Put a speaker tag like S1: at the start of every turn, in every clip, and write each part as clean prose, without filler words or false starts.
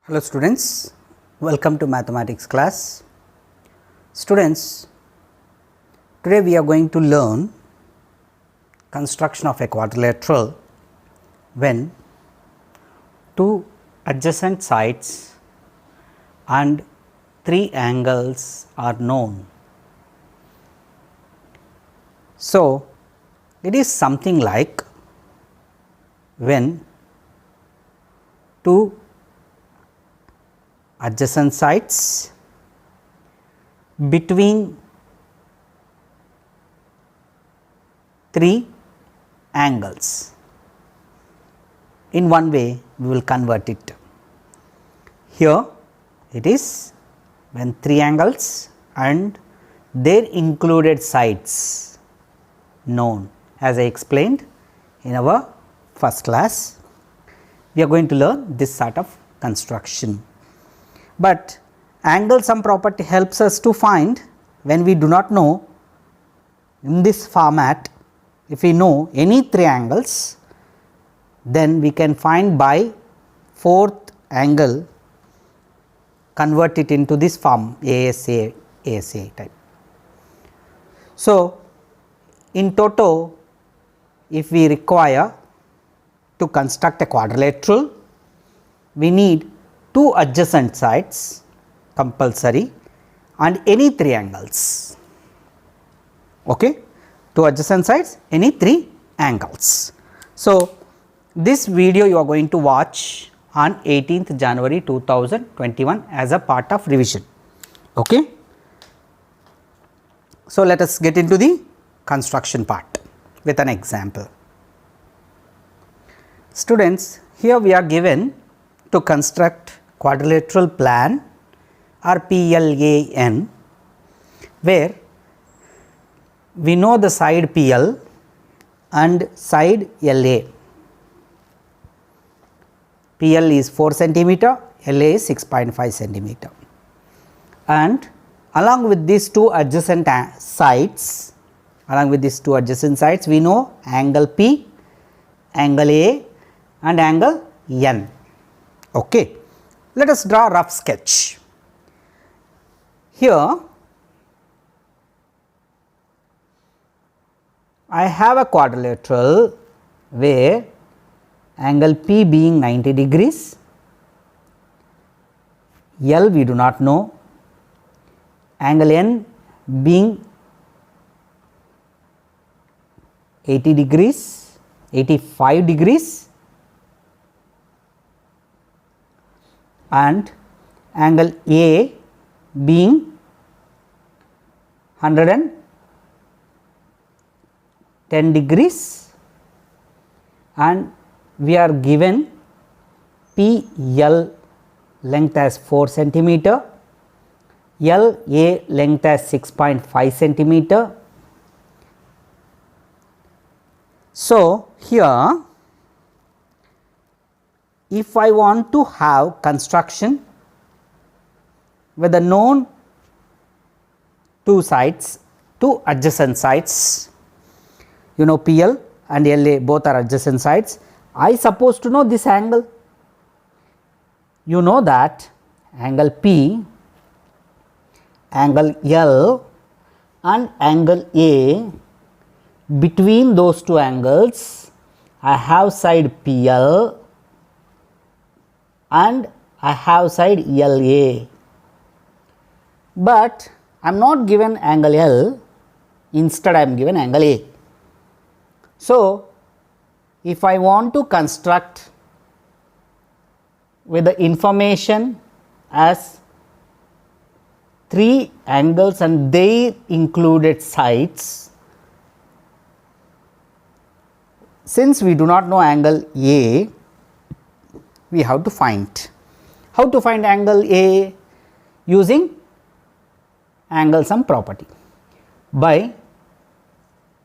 S1: Hello students, welcome to mathematics class. Students, today we are going to learn construction of a quadrilateral when two adjacent sides and three angles are known. So, it is something like when two adjacent sides between three angles. In one way we will convert it. Here it is when three angles and their included sides known, as I explained in our first class. We are going to learn this sort of construction. But angle sum property helps us to find when we do not know in this format. If we know any three angles, then we can find by fourth angle, convert it into this form ASA type. So, in toto, if we require to construct a quadrilateral, we need two adjacent sides compulsory and any three angles. Okay? Two adjacent sides, any three angles. So, this video you are going to watch on 18th January 2021 as a part of revision. Okay? So, let us get into the construction part with an example. Students, here we are given to construct quadrilateral plan or PLAN, where we know the side PL and side LA. PL is 4 centimeter, LA is 6.5 centimeter, and along with these two adjacent sides, we know angle P, angle A and angle N. Okay. Let us draw a rough sketch. Here I have a quadrilateral where angle P being 90 degrees, L we do not know, angle N being 80 degrees, 85 degrees, and angle A being 110 degrees, and we are given PL length as 4 centimeter, LA length as 6.5 centimeter. So, here if I want to have construction with the known two sides, two adjacent sides, you know PL and LA both are adjacent sides, I suppose to know this angle. You know that angle P, angle L and angle A, between those two angles I have side PL and I have side LA, but I am not given angle L, instead I am given angle A. So, if I want to construct with the information as three angles and their included sides, since we do not know angle A, we have to find. How to find angle A? Using angle sum property. By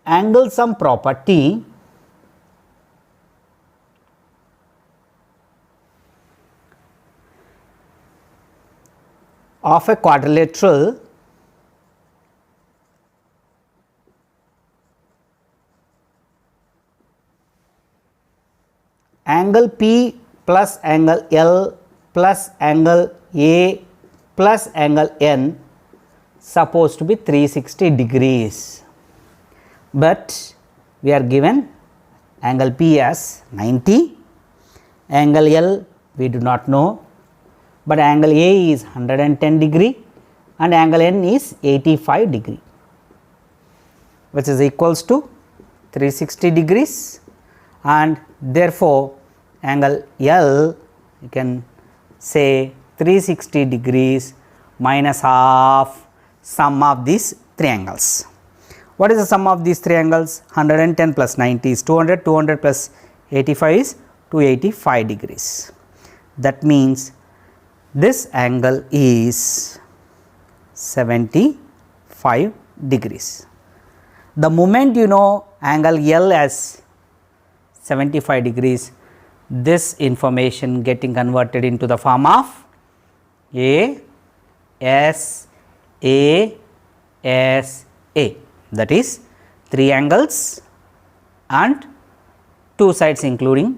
S1: angle sum property, of a quadrilateral, angle P plus angle L plus angle A plus angle N supposed to be 360 degrees, but we are given angle P as 90, angle L we do not know, but angle A is 110 degree and angle N is 85 degree, which is equals to 360 degrees, and therefore angle L you can say 360 degrees minus half sum of these three angles. What is the sum of these three angles? 110 plus 90 is 200, 200 plus 85 is 285 degrees. That means this angle is 75 degrees. The moment you know angle L as 75 degrees, this information getting converted into the form of A S A S A, that is 3 angles and 2 sides included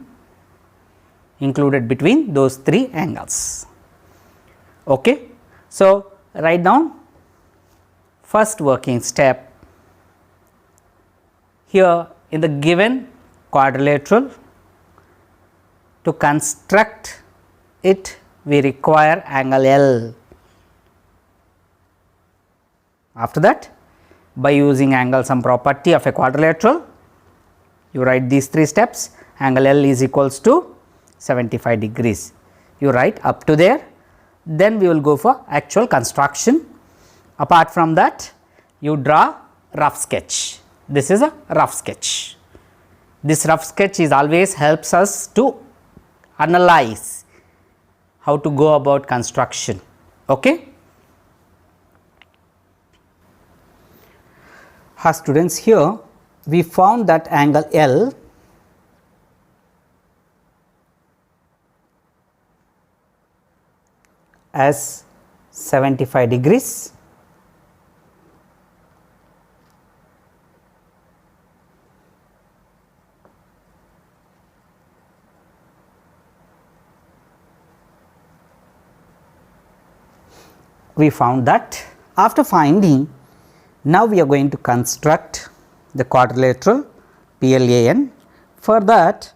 S1: between those 3 angles. Okay. So, write down first working step. Here in the given quadrilateral, to construct it we require angle L. After that, by using angle sum property of a quadrilateral, you write these 3 steps. Angle L is equals to 75 degrees. You write up to there, then we will go for actual construction. Apart from that, you draw rough sketch. This is a rough sketch. This rough sketch is always helps us to analyze how to go about construction. Okay. Students, here we found that angle L as 75 degrees. We found that. After finding, now we are going to construct the quadrilateral PLAN. For that,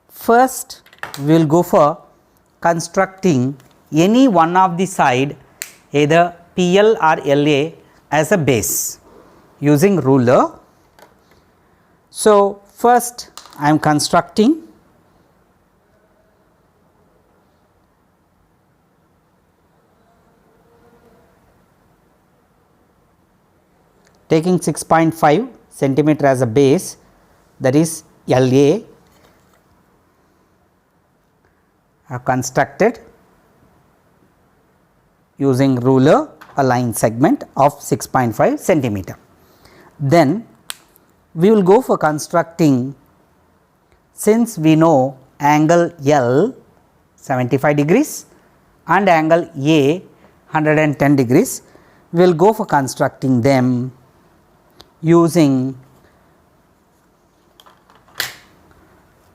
S1: first we will go for constructing any one of the side, either PL or LA, as a base using ruler. So, first I am constructing taking 6.5 centimeter as a base, that is LA. I have constructed using ruler a line segment of 6.5 centimeter. Then we will go for constructing, since we know angle L 75 degrees and angle A 110 degrees, we will go for constructing them using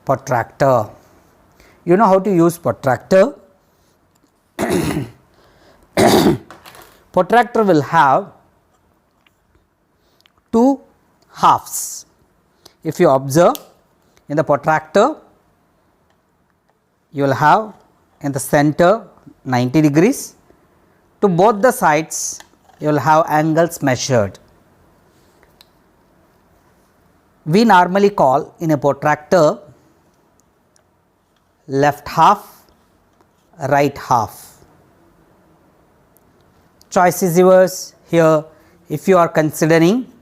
S1: protractor. You know how to use protractor. Protractor will have 2 halves. If you observe in the protractor, you will have in the center 90 degrees. To both the sides, you will have angles measured. We normally call in a protractor left half, right half. Choice is yours. Here, if you are considering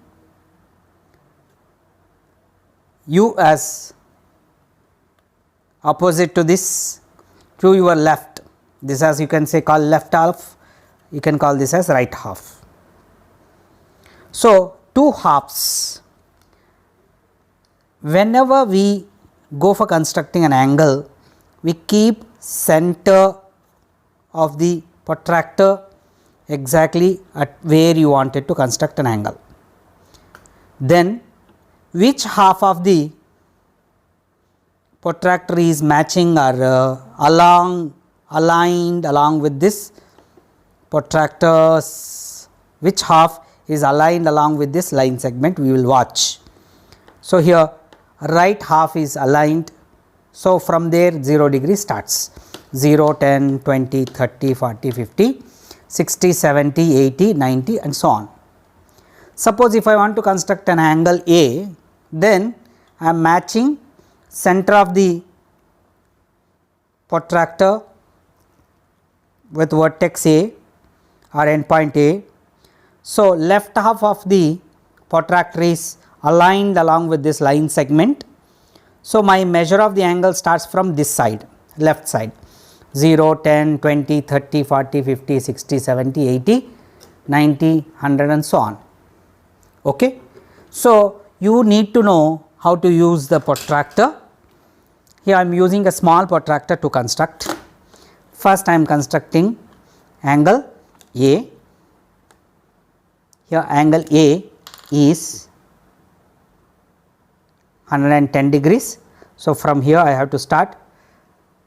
S1: U as opposite to this, to your left, this as you can say call left half, you can call this as right half. So, 2 halves. Whenever we go for constructing an angle, we keep center of the protractor exactly at where you wanted to construct an angle. Then which half of the protractor is matching or along aligned along with this protractors, which half is aligned along with this line segment, we will watch. So, here right half is aligned. So, from there 0 degree starts 0, 10, 20, 30, 40, 50, 60, 70, 80, 90 and so on. Suppose if I want to construct an angle A, then I am matching center of the protractor with vertex A or endpoint A. So, left half of the protractor is aligned along with this line segment. So, my measure of the angle starts from this side, left side 0, 10, 20, 30, 40, 50, 60, 70, 80, 90, 100 and so on. Okay. So, you need to know how to use the protractor. Here I am using a small protractor to construct. First I am constructing angle A. Here angle A is 110 degrees. So, from here I have to start.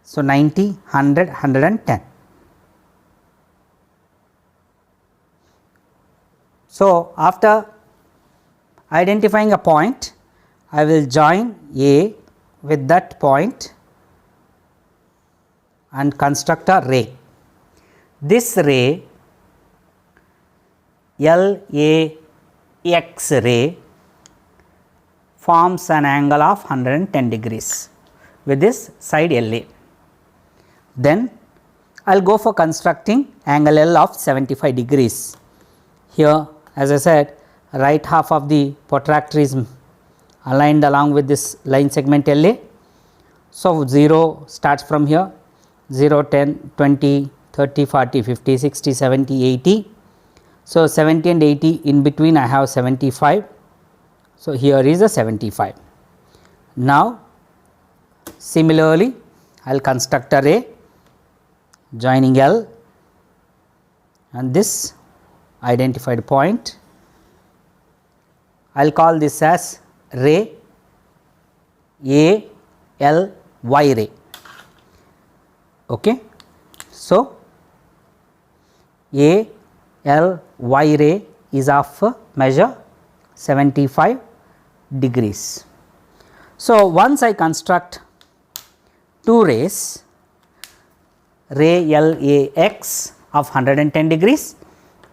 S1: So, 90, 100, 110. So, after identifying a point, I will join A with that point and construct a ray. This ray, LAX ray, forms an angle of 110 degrees with this side LA. Then I will go for constructing angle L of 75 degrees. Here, as I said, right half of the protractor is aligned along with this line segment LA. So, 0 starts from here 0, 10, 20, 30, 40, 50, 60, 70, 80. So, 70 and 80 in between I have 75. So, here is a 75. Now, similarly I will construct a ray joining L and this identified point. I will call this as ray A L Y ray. Okay. So, A L Y ray is of measure 75 degrees. So, once I construct two rays, ray L A X of 110 degrees,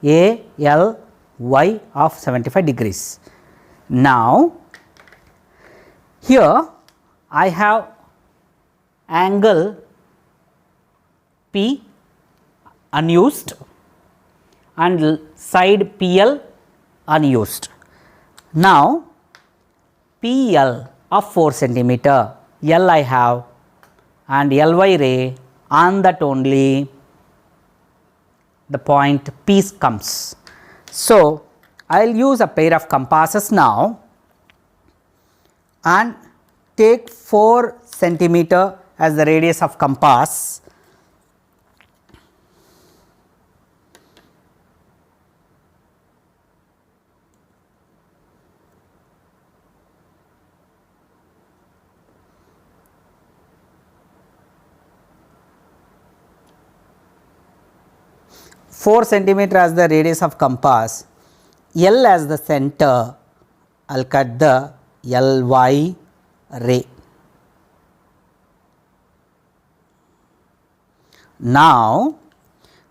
S1: A L Y of 75 degrees. Now, here I have angle P unused and side PL unused. Now, PL of 4 centimeter, L I have and LY ray, on that only the point P comes. So, I will use a pair of compasses now and take 4 centimeter as the radius of compass. Four centimeter as the radius of compass, L as the center, I will cut the LY ray. Now,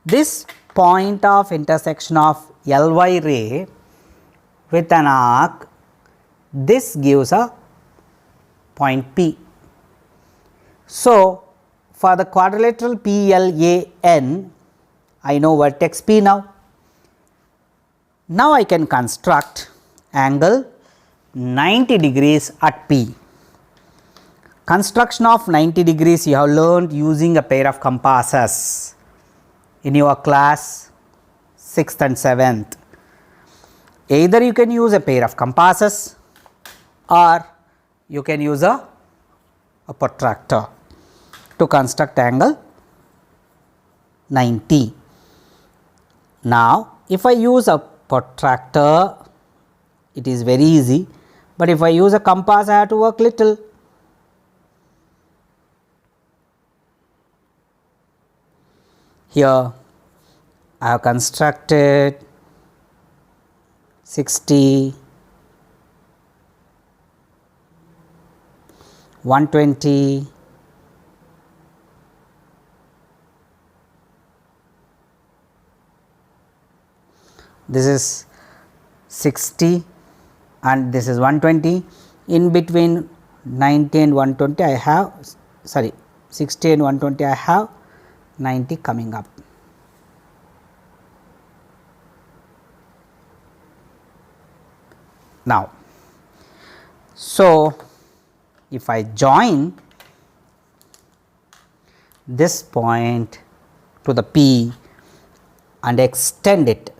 S1: this point of intersection of LY ray with an arc, this gives a point P. So, for the quadrilateral PLAN, I know vertex P now. Now, I can construct angle 90 degrees at P. Construction of 90 degrees you have learned using a pair of compasses in your class 6th and 7th. Either you can use a pair of compasses or you can use a protractor to construct angle 90. Now, if I use a protractor, it is very easy, but if I use a compass, I have to work little. Here I have constructed 60, 120, this is 60 and this is 120. In between 90 and 120 I have 60 and 120 I have 90 coming up. Now, so if I join this point to the P and extend it,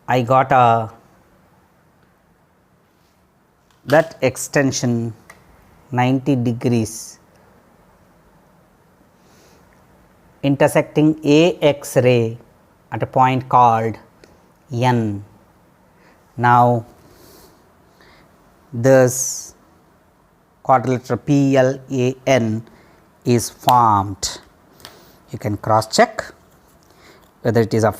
S1: I got that extension 90 degrees intersecting a X-ray at a point called N. Now, this quadrilateral PLAN is formed. You can cross check whether it is a,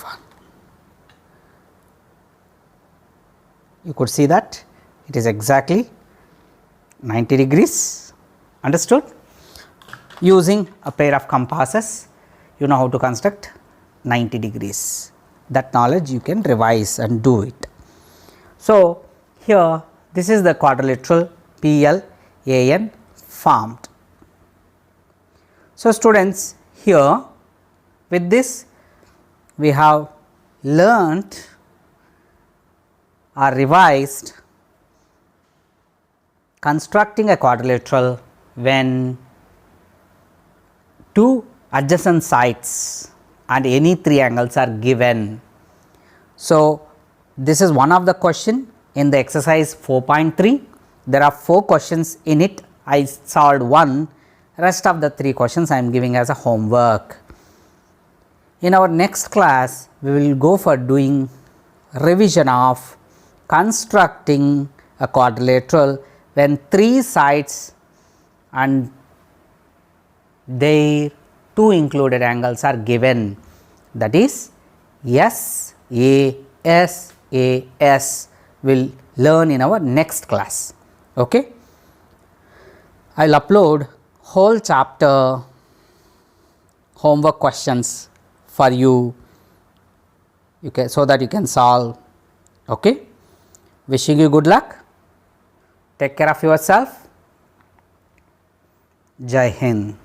S1: you could see that it is exactly 90 degrees, understood. Using a pair of compasses, you know how to construct 90 degrees. That knowledge you can revise and do it. So, here this is the quadrilateral PLAN formed. So, students, here with this we have learnt or revised constructing a quadrilateral when two adjacent sides and any three angles are given. So, this is one of the question in the exercise 4.3. There are 4 questions in it. I solved one, rest of the 3 questions I am giving as a homework. In our next class, we will go for doing revision of constructing a quadrilateral when 3 sides and their 2 included angles are given, that is SAS, will learn in our next class. Okay. I will upload whole chapter homework questions for you, so that you can solve. Okay. Wishing you good luck. Take care of yourself. Jai Hind.